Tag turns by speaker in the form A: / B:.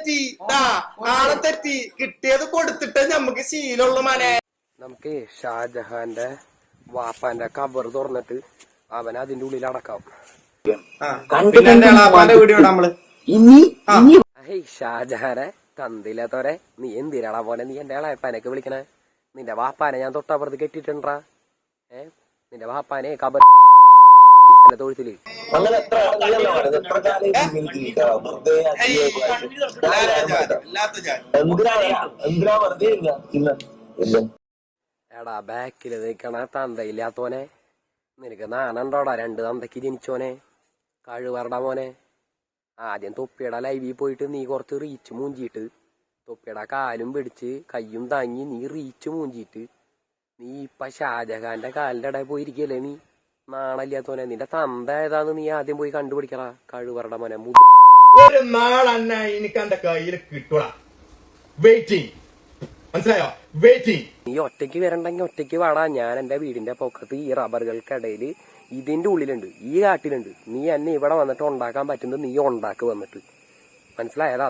A: തെറ്റി ആളെ തെറ്റി കിട്ടിയത് കൊടുത്തിട്ട് നമുക്ക് ശീലമുള്ള മനെ.
B: നമുക്ക് ഷാജഹാന്റെ വാപ്പാന്റെ കബർ തുറന്നിട്ട് അവൻ അതിന്റെ ഉള്ളിൽ അടക്കാം.
A: വീഡിയോ നമ്മള്
B: ഷാജഹാനെ തന്തില്ലാത്തവരെ നീ എന്തിനാളാ പോലെ നീ എന്റെ ഇളയപ്പാനൊക്കെ വിളിക്കണേ? നിന്റെ വാപ്പാനെ ഞാൻ തൊട്ടപ്പുറത്ത് കെട്ടിട്ടുണ്ടാ. നിന്റെ വാപ്പാനെ കബർ എന്റെ തൊഴുത്തില് എടാ ബാക്കില് നിക്കണ തന്തയില്ലാത്തോനെ, നിനക്ക് നാണുണ്ടോടാ? രണ്ട് തന്തയ്ക്ക് ജനിച്ചോനെ, കഴിവറട മോനെ. ആദ്യം തൊപ്പിയുടെ ലൈവിൽ പോയിട്ട് നീ കുറച്ച് റീച്ച് മൂഞ്ചിയിട്ട് തൊപ്പിയുടെ കാലും പിടിച്ച് കയ്യും താങ്ങി നീ റീച്ച് മൂഞ്ചിയിട്ട് നീ ഇപ്പൊ ഷാജഹാന്റെ കാലിന്റെ ഇടയിൽ പോയിരിക്കല്ലേ നീ? നാണല്ലാത്തോനെ, നിന്റെ തന്ത ഏതാന്ന് നീ ആദ്യം പോയി കണ്ടുപിടിക്കടാ കഴിവറട മോനെ.
A: ഒരു നാളെന്നെ എനിക്ക് എന്റെ കയ്യിൽ കിട്ടൂടാ. വെയിറ്റിംഗ്, മനസ്സിലായോ? വെയിറ്റിംഗ്.
B: നീ ഒറ്റയ്ക്ക് വരണ്ടെങ്കിൽ ഒറ്റയ്ക്ക് വാടാ. ഞാൻ എന്റെ വീടിന്റെ പൊക്കത്ത് ഈ റബ്ബറുകൾക്കിടയിൽ ഇതിന്റെ ഉള്ളിലുണ്ട്, ഈ കാട്ടിലുണ്ട്. നീ എന്നെ ഇവിടെ വന്നിട്ട് ഉണ്ടാക്കാൻ പറ്റുന്നത് നീ ഉണ്ടാക്ക് വന്നിട്ട്, മനസ്സിലായതാ?